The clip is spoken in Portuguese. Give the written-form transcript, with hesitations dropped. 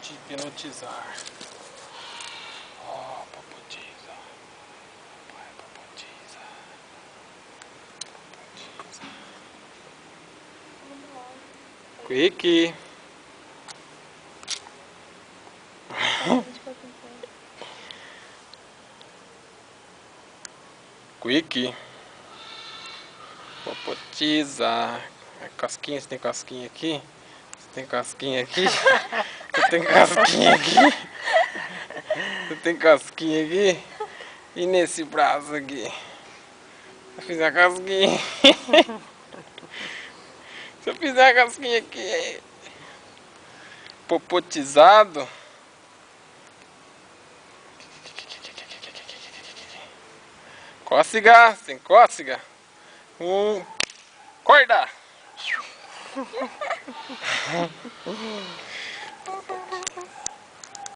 te hipnotizar. Ó, popotiza. Vai, popotiza. Quick. Quick. Popotiza. Casquinha, você tem casquinha aqui? Você tem casquinha aqui? Você tem casquinha aqui? Você tem casquinha aqui? E nesse braço aqui? Eu fiz a casquinha. Se eu fizer a casquinha aqui, popotizado. Cócega, sem cócega. Corda!